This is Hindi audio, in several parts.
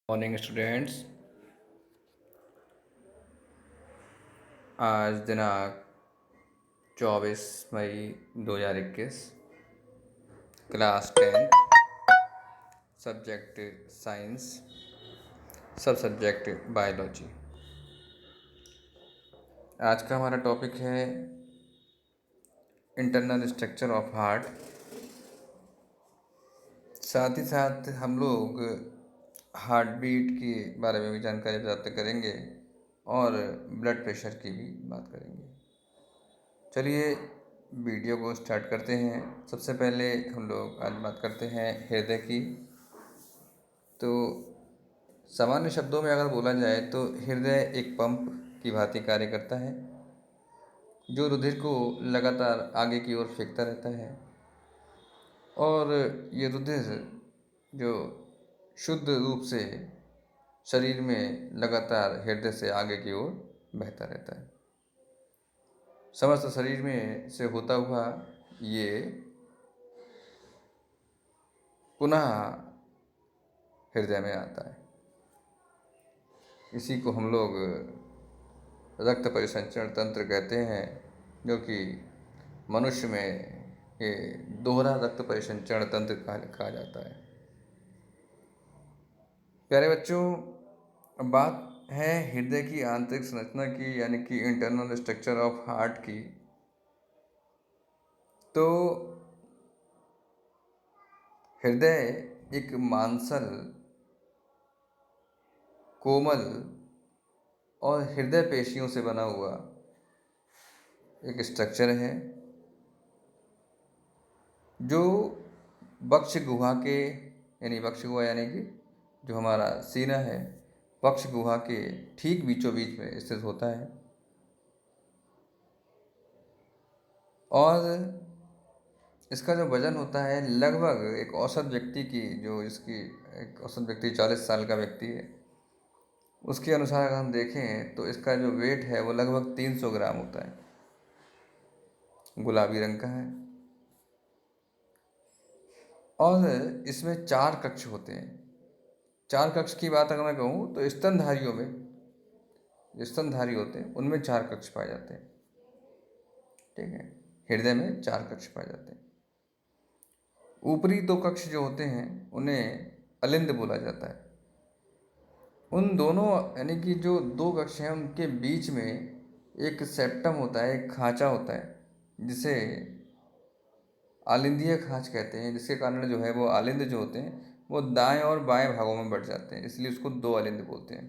Morning students. आज दिनांक 24 मई 2021, क्लास 10, सब्जेक्ट साइंस, सब सब्जेक्ट बायोलॉजी। आज का हमारा टॉपिक है इंटरनल स्ट्रक्चर ऑफ हार्ट। साथ ही साथ हम लोग हार्ट बीट के बारे में भी जानकारी प्राप्त करेंगे और ब्लड प्रेशर की भी बात करेंगे। चलिए वीडियो को स्टार्ट करते हैं। सबसे पहले हम लोग आज बात करते हैं हृदय की। तो सामान्य शब्दों में अगर बोला जाए तो हृदय एक पंप की भांति कार्य करता है जो रुधिर को लगातार आगे की ओर फेंकता रहता है, और ये रुधिर जो शुद्ध रूप से शरीर में लगातार हृदय से आगे की ओर बहता रहता है। समस्त शरीर में से होता हुआ ये पुनः हृदय में आता है। इसी को हम लोग रक्त परिसंचरण तंत्र कहते हैं, जो कि मनुष्य में ये दोहरा रक्त परिसंचरण तंत्र कहा जाता है। प्यारे बच्चों, अब बात है हृदय की आंतरिक संरचना की, यानी कि इंटरनल स्ट्रक्चर ऑफ हार्ट की। तो हृदय एक मांसल, कोमल और हृदय पेशियों से बना हुआ एक स्ट्रक्चर है जो वक्ष गुहा के वक्ष गुहा यानी कि जो हमारा सीना है, वक्ष गुहा के ठीक बीचों बीच में स्थित होता है। और इसका जो वजन होता है लगभग एक औसत व्यक्ति की, जो इसकी एक औसत व्यक्ति 40 साल का व्यक्ति है, उसके अनुसार अगर हम देखें तो इसका जो वेट है वो लगभग 300 ग्राम होता है। गुलाबी रंग का है और इसमें 4 कक्ष होते हैं। 4 कक्ष की बात अगर मैं कहूँ तो स्तनधारियों में, जो स्तनधारी होते हैं उनमें 4 कक्ष पाए जाते हैं। ठीक है, हृदय में 4 कक्ष पाए जाते हैं। ऊपरी 2 कक्ष जो होते हैं उन्हें अलिंद बोला जाता है। उन दोनों यानी कि जो 2 कक्ष हैं उनके बीच में एक सेप्टम होता है, एक खांचा होता है, जिसे आलिंदीय खांच कहते हैं, जिसके कारण जो है वो आलिंद जो होते हैं वो दाएं और बाएं भागों में बढ़ जाते हैं, इसलिए उसको 2 आलिंद बोलते हैं।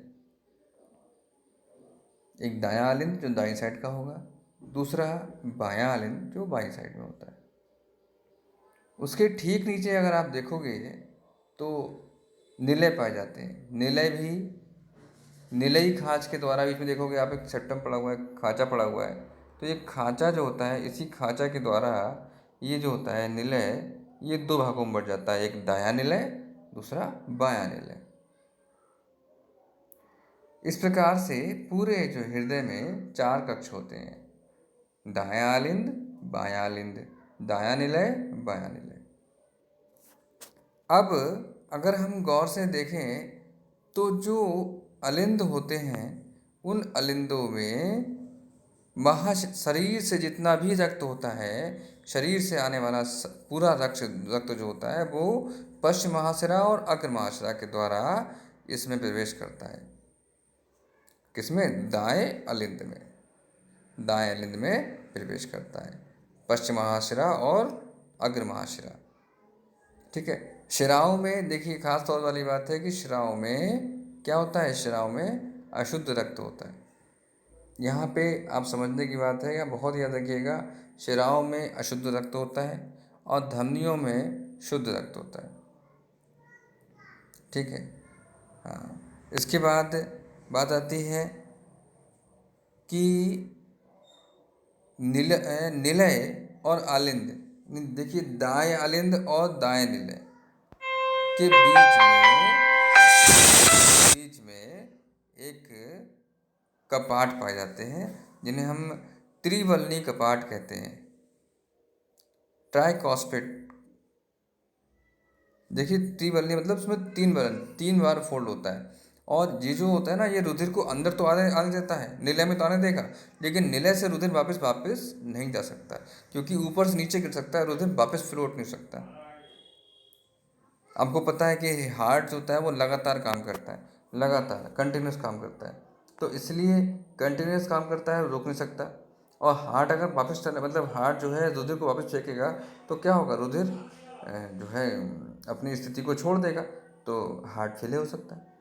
एक दायां आलिंद जो दाईं साइड का होगा, दूसरा बायां आलिंद जो बाईं साइड में होता है। उसके ठीक नीचे अगर आप देखोगे तो निलय पाए जाते हैं। निलय भी निलयी खांच के द्वारा, बीच में देखोगे आप एक सेप्टम पड़ा हुआ है, खांचा पड़ा हुआ है, तो ये खांचा जो होता है, इसी खांचा के द्वारा ये जो होता है निलय, ये 2 भागों में बढ़ जाता है, एक दायां निलय, दूसरा बायां निलय। इस प्रकार से पूरे जो हृदय में 4 कक्ष होते हैं, दायां आलिंद, बायां आलिंद, दायां निलय, बायां निलय। अब अगर हम गौर से देखें तो जो अलिंद होते हैं उन अलिंदों में शरीर से जितना भी रक्त होता है, शरीर से आने वाला पूरा रक्त जो होता है वो पश्च महाशिरा और अग्र महाशिरा के द्वारा इसमें प्रवेश करता है। किसमें? दाएं अलिंद में, दाएं अलिंद में प्रवेश करता है, पश्च महाशिरा और अग्र महाशिरा। ठीक है। शिराओं में देखिए, खास तौर वाली बात है कि शिराओं में क्या होता है, शिराओं में अशुद्ध रक्त होता है। यहाँ पे आप समझने की बात है, या बहुत याद रखिएगा, शिराओं में अशुद्ध रक्त होता है और धमनियों में शुद्ध रक्त होता है। ठीक है। हाँ, इसके बाद बात आती है कि निलय और आलिंद। देखिए, दाएं आलिंद और दाएं निलय के बीच में एक कपाट पाए जाते हैं, जिन्हें हम त्रिवलनी कपाट कहते हैं, ट्राइकॉस्पिड, देखिए त्रिबलनी मतलब उसमें तीन बार फोल्ड होता है। और ये जो होता है ना, ये रुधिर को अंदर तो आने देता है, निलय में तो आने देगा, लेकिन निलय से रुधिर वापस वापस नहीं जा सकता, क्योंकि ऊपर से नीचे गिर सकता है, रुधिर वापस फ्लोट नहीं सकता। आपको पता है कि हार्ट जो होता है वो लगातार काम करता है, लगातार कंटिन्यूस काम करता है, तो इसलिए कंटिन्यूस काम करता है, रोक नहीं सकता। और हार्ट अगर वापस चलने मतलब हार्ट जो है रुधिर को वापस फेंकेगा तो क्या होगा, रुधिर जो है अपनी स्थिति को छोड़ देगा, तो हार्ट फेल हो सकता है।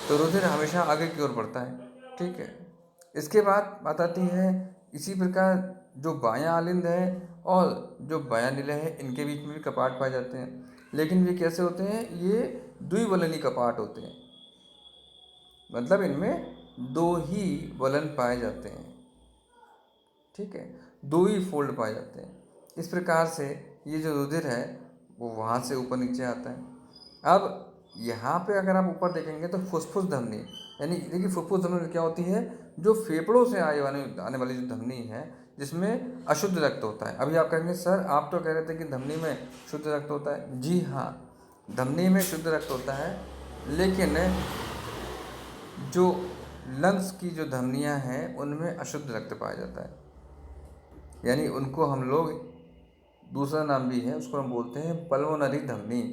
तो रुधिर हमेशा आगे की ओर बढ़ता है। ठीक है। इसके बाद बात आती है इसी प्रकार जो बायां आलिंद है और जो बायां निलय है, इनके बीच में भी कपाट पाए जाते हैं, लेकिन वे कैसे होते हैं, ये द्विवलनी कपाट होते हैं, मतलब इनमें दो ही वलन पाए जाते हैं। ठीक है, दो ही फोल्ड पाए जाते हैं। इस प्रकार से ये जो रुधिर है वो वहाँ से ऊपर नीचे आता है। अब यहाँ पे अगर आप ऊपर देखेंगे तो फुफ्फुस धमनी, यानी देखिए फुफ्फुस धमनी क्या होती है, जो फेफड़ों से आने वाली जो धमनी है, जिसमें अशुद्ध रक्त होता है। अभी आप कहेंगे सर आप तो कह रहे थे कि धमनी में शुद्ध रक्त होता है। जी हाँ, धमनी में शुद्ध रक्त होता है, लेकिन जो लंग्स की जो धमनियाँ हैं उनमें अशुद्ध रक्त पाया जाता है, यानी उनको हम लोग, दूसरा नाम भी है उसको हम बोलते हैं पल्मोनरी धमनी।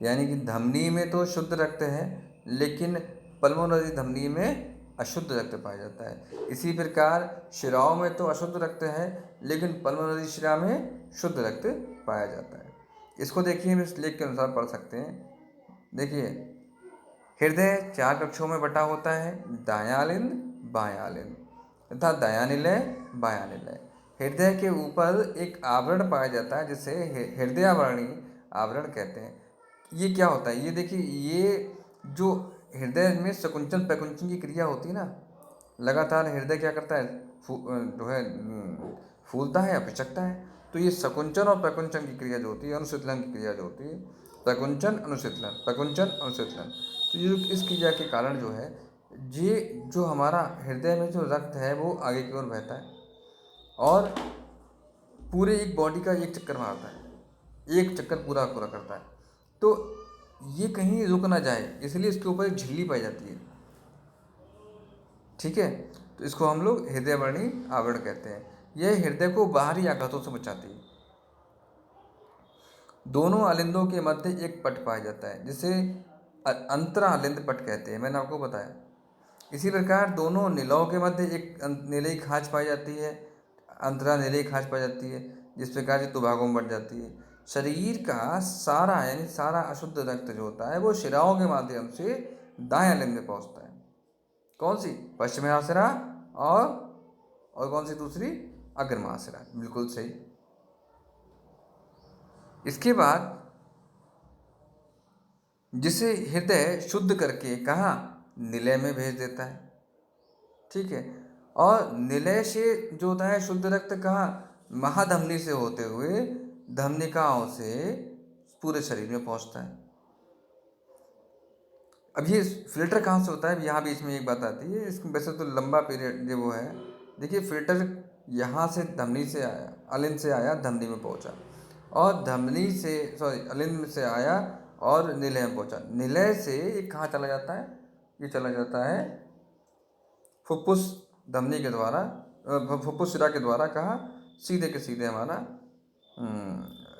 यानी कि धमनी में तो शुद्ध रक्त है, लेकिन पल्मोनरी धमनी में अशुद्ध रक्त पाया जाता है। इसी प्रकार शिराओं में तो अशुद्ध रक्त है, लेकिन पल्मोनरी शिरा में शुद्ध रक्त पाया जाता है। इसको देखिए हम इस लेख के अनुसार पढ़ सकते हैं। देखिए, हृदय 4 कक्षों में बटा होता है, दायालिंद बायालिंद तथा दयानिलय बायानिलय। हृदय के ऊपर एक आवरण पाया जाता है जिसे हृदयावरणी आवरण कहते हैं। ये क्या होता है, ये देखिए, ये जो हृदय में सकुंचन प्रकुंचन की क्रिया होती है ना, लगातार हृदय क्या करता है, जो है फूलता है या पिचकता है। तो ये सकुंचन और प्रकुंचन की क्रिया जो होती है, अनुशीतलन की क्रिया जो होती है, प्रकुंचन अनुशीतलन, प्रकुंचन अनुशीतलन, तो ये इस क्रिया के कारण जो है, ये जो हमारा हृदय में जो रक्त है वो आगे की ओर बहता है और पूरे एक बॉडी का एक चक्कर मारता है, एक चक्कर पूरा पूरा करता है। तो ये कहीं रुक ना जाए, इसलिए इसके ऊपर एक झिल्ली पाई जाती है। ठीक है, तो इसको हम लोग हृदयवर्णी आवरण कहते हैं। यह हृदय को बाहरी आघातों से बचाती है। दोनों आलिंदों के मध्य एक पट पाया जाता है जिसे अंतरा आलिंद पट कहते हैं, मैंने आपको बताया। इसी प्रकार दोनों निलयों के मध्य एक नीलयी खांच पाई जाती है, अंतरा नीलयी खांच पाई जाती है, जिस प्रकार से दो भागों में बढ़ जाती है। शरीर का सारा यानी सारा अशुद्ध रक्त जो होता है वो शिराओं के माध्यम से दाएं आलिंद में पहुंचता है। कौन सी, पश्चिम महाशिरा और कौन सी दूसरी, अग्र महाशिरा, बिल्कुल सही। इसके बाद जिसे हृदय शुद्ध करके कहाँ, निलय में भेज देता है। ठीक है, और निलय से जो होता है शुद्ध रक्त कहाँ, महाधमनी से होते हुए धमनिकाओं से पूरे शरीर में पहुंचता है। अब ये फिल्टर कहाँ से होता है, यहाँ बीच में एक बात आती है, इसमें वैसे तो लंबा पीरियड जो वो है। देखिए फिल्टर यहाँ से धमनी से आया, अलिंद से आया, धमनी में पहुँचा, और धमनी से अलिंद से आया और निलय में पहुँचा। निलय से ये कहाँ चला जाता है, ये चला जाता है फुफ्फुस धमनी के द्वारा, फुफ्फुस शिरा के द्वारा, कहाँ, सीधे के सीधे हमारा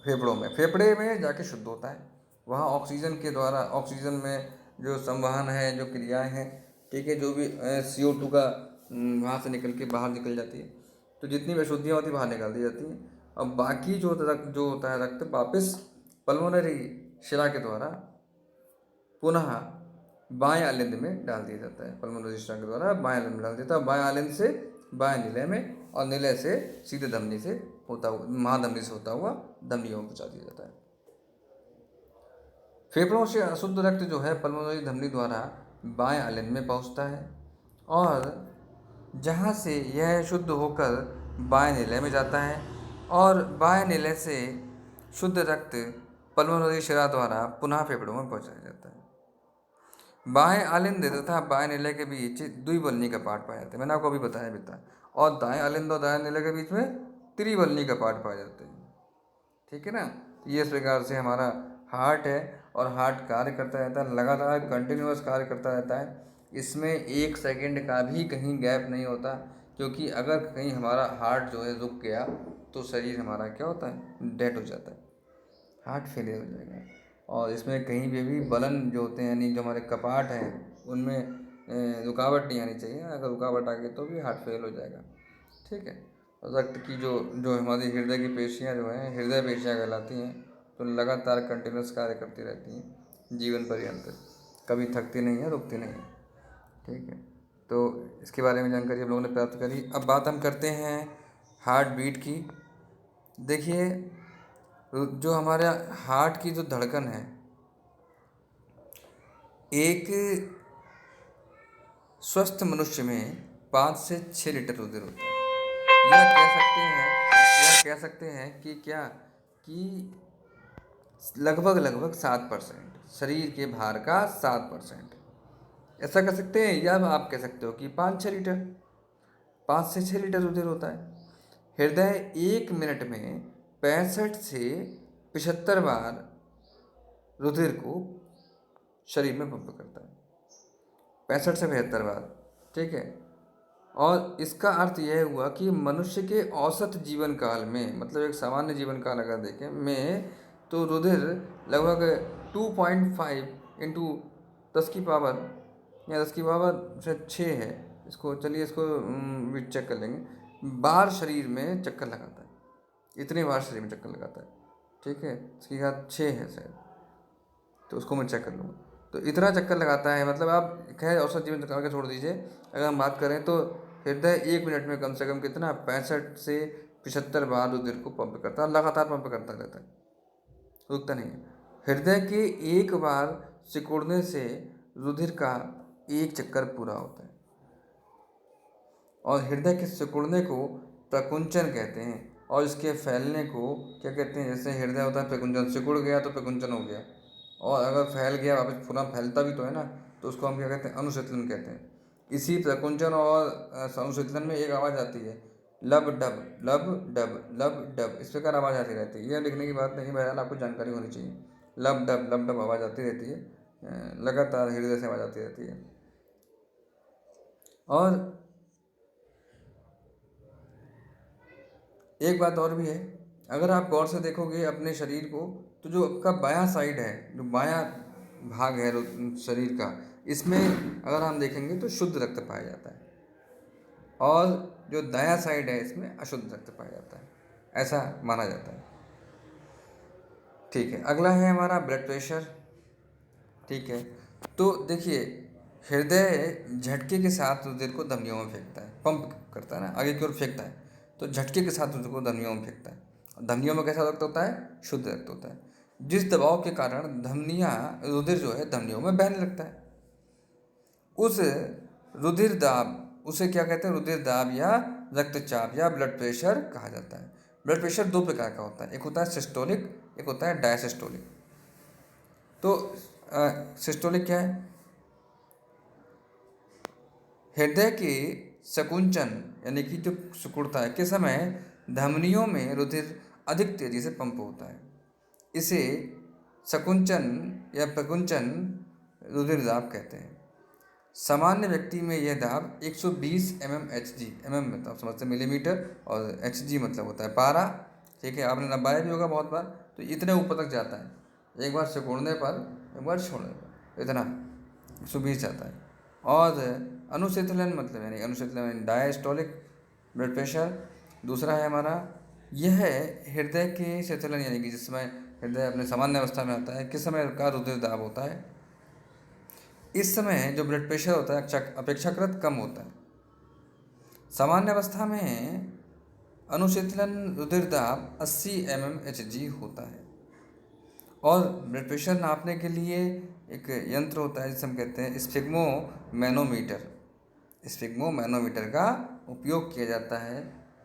फेफड़ों में, फेफड़े में जाके शुद्ध होता है। वहाँ ऑक्सीजन के द्वारा, ऑक्सीजन में जो संवहन है, जो क्रियाएं हैं, ठीक है, जो भी CO2 का वहाँ से निकल के बाहर निकल जाती है, तो जितनी भी अशुद्धियाँ होती है बाहर निकाल दी जाती हैं। और बाकी जो रक्त जो होता है रक्त वापस पल्मोनरी शिरा के द्वारा पुनः बाएं आलिंद में डाल दिया जाता है। पल्मोनरी शिरा के द्वारा बाएं आलिंद में डाल देता है, बाएं आलिंद से बाएं निलय में, और निलय से सीधे धमनी से होता हुआ, महाधमनी से होता हुआ धमनियों में पहुँचा दिया जाता है। फेफड़ों से अशुद्ध रक्त जो है पल्मोनरी धमनी द्वारा बाएं आलिंद में पहुंचता है, और जहां से यह शुद्ध होकर बाएं निलय में जाता है, और बाएं निलय से शुद्ध रक्त पल्मोनरी शिरा द्वारा पुनः फेफड़ों में पहुंचाया जाता है। बाएं आलिंद तथा बाएं निलय के बीच द्विवल्नी कपाट पाया जाता है, मैंने आपको अभी बताया भी था। और दाएं आलिंद और दाएं निलय के बीच में त्रिवल्नी कपाट पाए जाते हैं। ठीक है ना। ये इस प्रकार से हमारा हार्ट है, और हार्ट कार्य करता रहता है, लगातार कंटिन्यूअस कार्य करता रहता है। इसमें 1 सेकंड का भी कहीं गैप नहीं होता, क्योंकि अगर कहीं हमारा हार्ट जो है रुक गया तो शरीर हमारा क्या होता है, डेड हो जाता है, हार्ट फेलियर हो जाएगा। और इसमें कहीं पे भी बलन जो होते हैं, यानी जो हमारे कपाट हैं, उनमें रुकावट नहीं आनी चाहिए। अगर रुकावट आ गई तो भी हार्ट फेल हो जाएगा। ठीक है। और रक्त की जो जो हमारी हृदय की पेशियाँ जो हैं, हृदय पेशियाँ कहलाती हैं, तो लगातार कंटिन्यूस कार्य करती रहती हैं जीवन पर्यंत, कभी थकती नहीं है, रुकती नहीं है। ठीक है। तो इसके बारे में जानकारी हम लोगों ने प्राप्त करी। अब बात हम करते हैं हार्ट बीट की। देखिए, जो हमारे हार्ट की जो धड़कन है, एक स्वस्थ मनुष्य में 5 से 6 लीटर रुधिर होता है। यह कह सकते हैं कि क्या, कि लगभग लगभग 7%, शरीर के भार का 7%, ऐसा कह सकते हैं। या आप कह सकते हो कि 5-6 लीटर, 5 से 6 लीटर रुधिर होता है। हृदय 1 मिनट में 65 से 75 बार रुधिर को शरीर में पंप करता है, 65 से 75 बार। ठीक है। और इसका अर्थ यह हुआ कि मनुष्य के औसत जीवन काल में, मतलब एक सामान्य जीवन काल अगर देखें में, तो रुधिर लगभग 2.5 इंटू 10 की पावर, या 10 की पावर से 6 है, इसको चलिए इसको भी चेक कर लेंगे, बार शरीर में चक्कर लगाता है। इतने बार शरीर में चक्कर लगाता है। ठीक है। इसकी घात 6 है शायद, तो उसको मैं चेक कर लूँगा। तो इतना चक्कर लगाता है, मतलब आप खैर औसत जीवन काल के छोड़ दीजिए, अगर हम बात करें तो हृदय 1 मिनट में कम से कम कितना, 65 से 75 बार रुधिर को पंप करता है, लगातार पंप करता रहता है, रुकता नहीं है। हृदय के एक बार सिकुड़ने से रुधिर का एक चक्कर पूरा होता है। और हृदय के सिकुड़ने को प्रकुंचन कहते हैं, और इसके फैलने को क्या कहते हैं, जैसे हृदय होता है प्रकुंचन, सिकुड़ गया तो प्रकुंचन हो गया, और अगर फैल गया वापस पूरा फैलता भी तो है ना, तो उसको हम क्या कहते हैं, अनुशीतलन कहते हैं। इसी प्रकुंचन और अनुशीतलन में एक आवाज़ आती है, लब डब लब डब लब डब, इस प्रकार आवाज़ आती रहती है। यह लिखने की बात नहीं, बहरहाल आपको जानकारी होनी चाहिए। लब डब आवाज़ आती रहती है, लगातार हृदय से आवाज़ आती रहती है। और एक बात और भी है, अगर आप गौर से देखोगे अपने शरीर को, तो जो आपका बायां साइड है, जो बायां भाग है शरीर का, इसमें अगर हम देखेंगे तो शुद्ध रक्त पाया जाता है, और जो दायां साइड है इसमें अशुद्ध रक्त पाया जाता है, ऐसा माना जाता है। ठीक है। अगला है हमारा ब्लड प्रेशर। ठीक है। तो देखिए, हृदय झटके के साथ रुधिर को धमनियों में फेंकता है, पंप करता है ना, आगे की ओर फेंकता है, तो झटके के साथ रुधिर को धमनियों में फेंकता है। और धमनियों में कैसा रक्त होता है, शुद्ध रक्त होता है, जिस दबाव के कारण धमनियाँ, रुधिर जो है धमनियों में बहने लगता है। उस रुधिर दाब, उसे क्या कहते हैं, रुधिर दाब या रक्तचाप या ब्लड प्रेशर कहा जाता है। ब्लड प्रेशर 2 प्रकार का होता है, एक होता है सिस्टोलिक, एक होता है डायसिस्टोलिक। तो सिस्टोलिक क्या है, हृदय के संकुंचन यानी कि जो सिकुड़ता है के समय धमनियों में रुधिर अधिक तेजी से पंप होता है, इसे संकुंचन या प्रकुंचन रुधिर दाब कहते हैं। सामान्य व्यक्ति में यह दाब 120 mmHg, मतलब समझते मिलीमीटर, और Hg मतलब होता है पारा। ठीक है। आपने नब्बाया भी होगा बहुत बार, तो इतने ऊपर तक जाता है, एक बार सिकुड़ने पर, एक बार छोड़ने पर, इतना 120 जाता है। और अनुशीतलन मतलब यानी अनुशीतलन डायस्टोलिक ब्लड प्रेशर दूसरा है हमारा। यह है हृदय के शीतलन, यानी कि जिस समय हृदय अपने सामान्य अवस्था में आता है, किस समय का रुधिर दाब होता है, इस समय जो ब्लड प्रेशर होता है अपेक्षाकृत कम होता है। सामान्य अवस्था में अनुशीतलन रुधिर दाब 80 mmHg होता है। और ब्लड प्रेशर नापने के लिए एक यंत्र होता है जिसे हम कहते हैं स्फिग्मो मैनोमीटर। स्फिग्मो मैनोमीटर का उपयोग किया जाता है,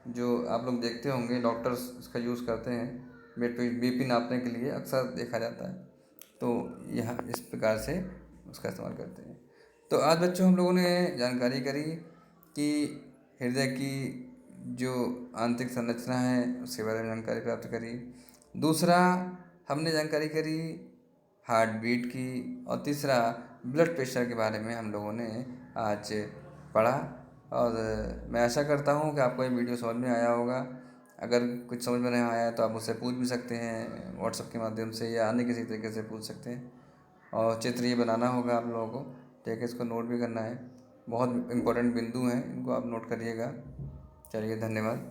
जो आप लोग देखते होंगे, डॉक्टर्स इसका यूज़ करते हैं बीपी नापने के लिए, अक्सर देखा जाता है। तो यह इस प्रकार से उसका इस्तेमाल करते हैं। तो आज बच्चों हम लोगों ने जानकारी करी कि हृदय की जो आंतरिक संरचना है उसके बारे में जानकारी प्राप्त करी। दूसरा, हमने जानकारी करी हार्ट बीट की, और तीसरा ब्लड प्रेशर के बारे में हम लोगों ने आज पढ़ा। और मैं आशा करता हूँ कि आपको ये वीडियो समझ में आया होगा। अगर कुछ समझ में नहीं आया तो आप मुझसे पूछ भी सकते हैं व्हाट्सएप के माध्यम से, या अन्य किसी तरीके से पूछ सकते हैं। और चित्र ये बनाना होगा आप लोगों को, ठीक है, इसको नोट भी करना है। बहुत इंपॉर्टेंट बिंदु हैं, इनको आप नोट करिएगा। चलिए, धन्यवाद।